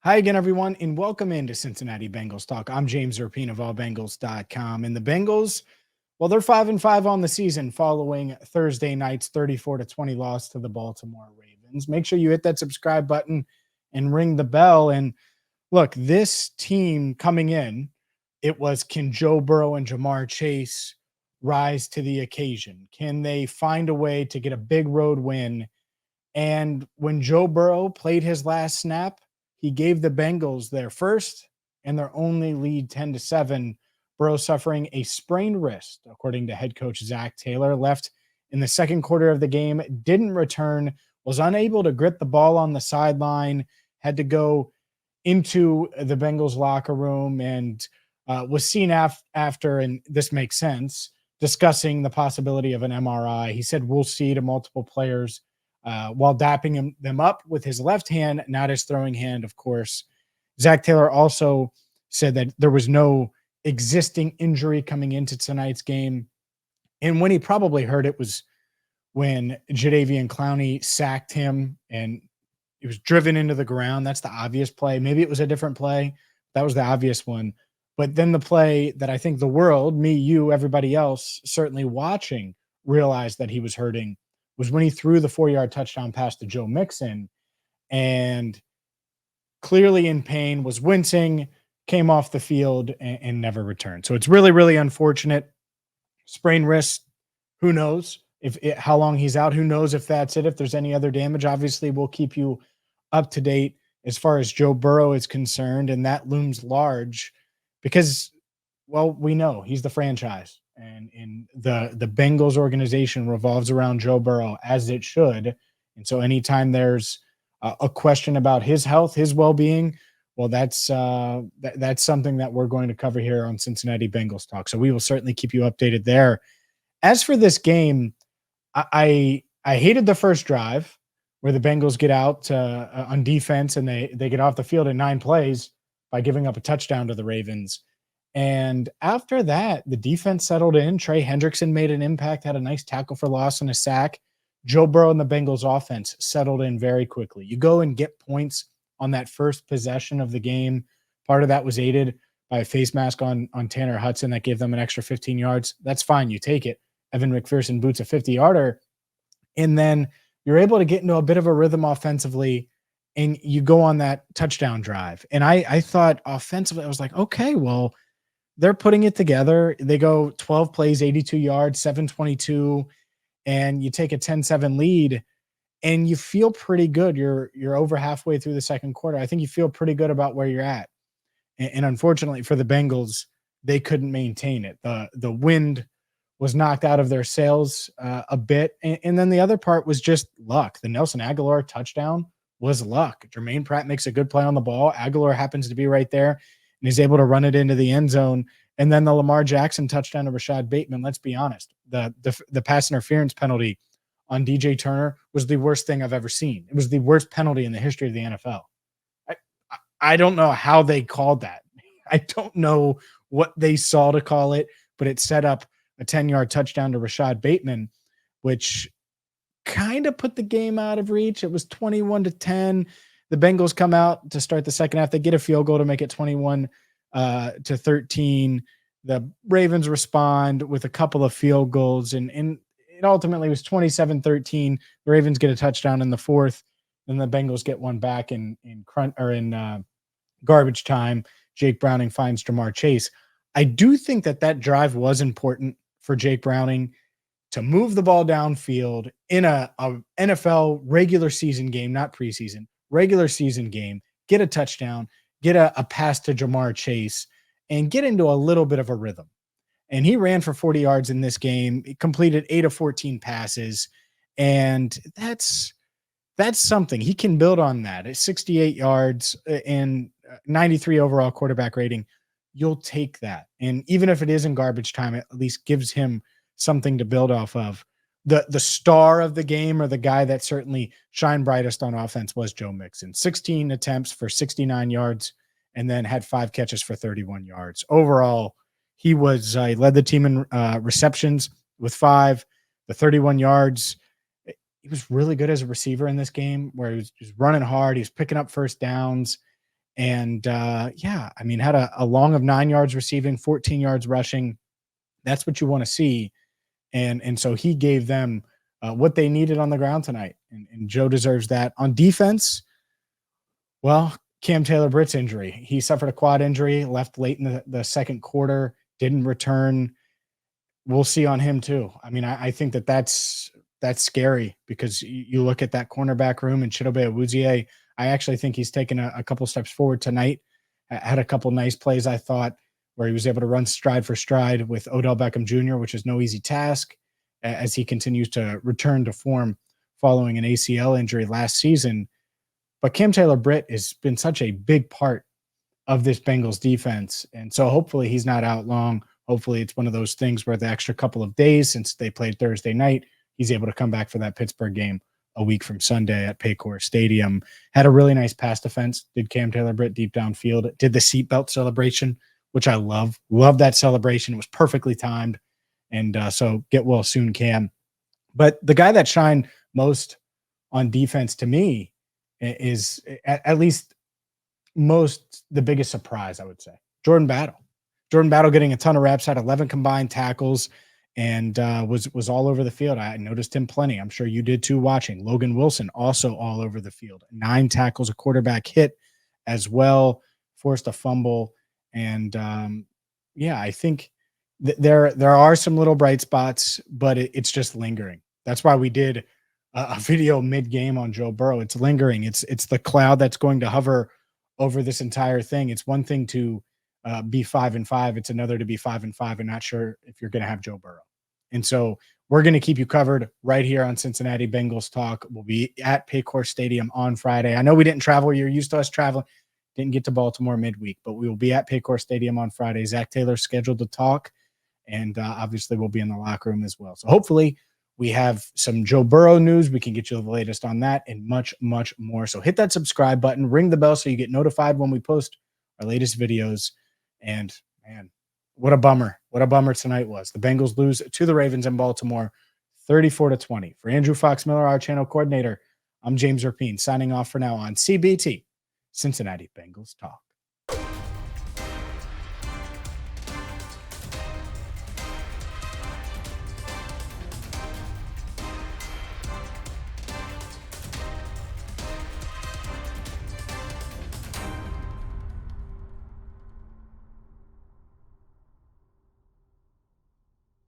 Hi again, everyone, and welcome into Cincinnati Bengals Talk. I'm James Rapien of allbengals.com. And the Bengals, well, they're 5-5 on the season following Thursday night's 34-20 loss to the Baltimore Ravens. Make sure you hit that subscribe button and ring the bell. And look, this team coming in, it was, can Joe Burrow and Jamar Chase rise to the occasion? Can they find a way to get a big road win? And when Joe Burrow played his last snap, he gave the Bengals their first and their only lead 10-7. Burrow suffering a sprained wrist, according to head coach Zach Taylor, left in the second quarter of the game, didn't return, was unable to grip the ball on the sideline, had to go into the Bengals locker room and was seen after, and this makes sense, discussing the possibility of an MRI. He said, "We'll see," to multiple players while dapping them up with his left hand, not his throwing hand, of course. Zach Taylor also said that there was no existing injury coming into tonight's game. And when he probably heard it was when Jadeveon Clowney sacked him and he was driven into the ground. That's the obvious play. Maybe it was a different play. That was the obvious one. But then the play that I think the world, me, you, everybody else, certainly watching, realized that he was hurting was when he threw the 4-yard touchdown pass to Joe Mixon and clearly in pain, was wincing, came off the field and never returned. So it's really, really unfortunate. Sprained wrist, who knows how long he's out? Who knows if that's it? If there's any other damage, obviously we'll keep you up to date as far as Joe Burrow is concerned, and that looms large because, well, we know he's the franchise, and in the Bengals organization revolves around Joe Burrow, as it should. And so anytime there's a question about his health, his well-being, well, that's something that we're going to cover here on Cincinnati Bengals Talk. So we will certainly keep you updated there. As for this game, I hated the first drive where the Bengals get out on defense and they get off the field in 9 plays by giving up a touchdown to the Ravens. And after that, the defense settled in. Trey Hendrickson made an impact, had a nice tackle for loss and a sack. Joe Burrow and the Bengals offense settled in very quickly. You go and get points on that first possession of the game. Part of that was aided by a face mask on Tanner Hudson that gave them an extra 15 yards. That's fine. You take it. Evan McPherson boots a 50-yarder. And then you're able to get into a bit of a rhythm offensively, and you go on that touchdown drive. And I thought offensively, I was like, okay, well, they're putting it together. They go 12 plays, 82 yards, 722, and you take a 10-7 lead, and you feel pretty good. You're over halfway through the second quarter. I think you feel pretty good about where you're at. And unfortunately for the Bengals, they couldn't maintain it. The wind was knocked out of their sails a bit. And then the other part was just luck. The Nelson Aguilar touchdown was luck. Jermaine Pratt makes a good play on the ball. Aguilar happens to be right there, and he's able to run it into the end zone. And then the Lamar Jackson touchdown to Rashad Bateman, let's be honest, the pass interference penalty on DJ Turner was the worst thing I've ever seen. It was the worst penalty in the history of the NFL. I don't know how they called that. I don't know what they saw to call it, but it set up a 10-yard touchdown to Rashad Bateman, which kind of put the game out of reach. It was 21-10. The Bengals come out to start the second half. They get a field goal to make it 21-13. The Ravens respond with a couple of field goals, and it ultimately was 27-13. The Ravens get a touchdown in the fourth, and the Bengals get one back in garbage time. Jake Browning finds Jamar Chase. I do think that drive was important for Jake Browning to move the ball downfield in a NFL regular season game, not preseason, regular season game, get a touchdown, get a pass to Jamar Chase, and get into a little bit of a rhythm. And he ran for 40 yards in this game. He completed 8 of 14 passes, and that's something. He can build on that. At 68 yards and 93 overall quarterback rating, you'll take that. And even if it is in garbage time, it at least gives him something to build off of. The star of the game, or the guy that certainly shined brightest on offense, was Joe Mixon. 16 attempts for 69 yards, and then had 5 catches for 31 yards. Overall, he led the team in receptions with 5, the 31 yards. He was really good as a receiver in this game, where he was just running hard. He was picking up first downs. And yeah, I mean, had a long of 9 yards receiving, 14 yards rushing. That's what you want to see. And so he gave them what they needed on the ground tonight. And Joe deserves that. On defense, well, Cam Taylor-Britt's injury. He suffered a quad injury, left late in the second quarter, didn't return. We'll see on him too. I mean, I think that's scary because you look at that cornerback room and Chidobe Awuzie. I actually think he's taken a couple steps forward tonight. Had a couple nice plays, I thought, where he was able to run stride for stride with Odell Beckham Jr., which is no easy task as he continues to return to form following an ACL injury last season. But Cam Taylor-Britt has been such a big part of this Bengals defense. And so hopefully he's not out long. Hopefully it's one of those things where the extra couple of days since they played Thursday night, he's able to come back for that Pittsburgh game a week from Sunday at Paycor Stadium. Had a really nice pass defense. Did Cam Taylor-Britt deep downfield. Did the seatbelt celebration, which I love. Love that celebration. It was perfectly timed. And so get well soon, Cam. But the guy that shined most on defense to me is at least most the biggest surprise, I would say. Jordan Battle. Jordan Battle getting a ton of reps, had 11 combined tackles, and was all over the field. I noticed him plenty. I'm sure you did too watching. Logan Wilson also all over the field. 9 tackles, a quarterback hit as well, forced a fumble. And yeah, I think there are some little bright spots, but it's just lingering. That's why we did a video mid-game on Joe Burrow. It's lingering. It's the cloud that's going to hover over this entire thing. It's one thing to be 5-5. It's another to be 5-5 and not sure if you're going to have Joe Burrow. And so we're going to keep you covered right here on Cincinnati Bengals Talk. We'll be at Paycor Stadium on Friday. I know we didn't travel. You're used to us traveling. Didn't get to Baltimore midweek, but we will be at Paycor Stadium on Friday. Zach Taylor's scheduled to talk, and obviously we'll be in the locker room as well. So hopefully we have some Joe Burrow news. We can get you the latest on that and much, much more. So hit that subscribe button, ring the bell so you get notified when we post our latest videos. And man, what a bummer. What a bummer tonight was. The Bengals lose to the Ravens in Baltimore 34-20. For Andrew Fox Miller, our channel coordinator, I'm James Rapien signing off for now on CBT, Cincinnati Bengals Talk.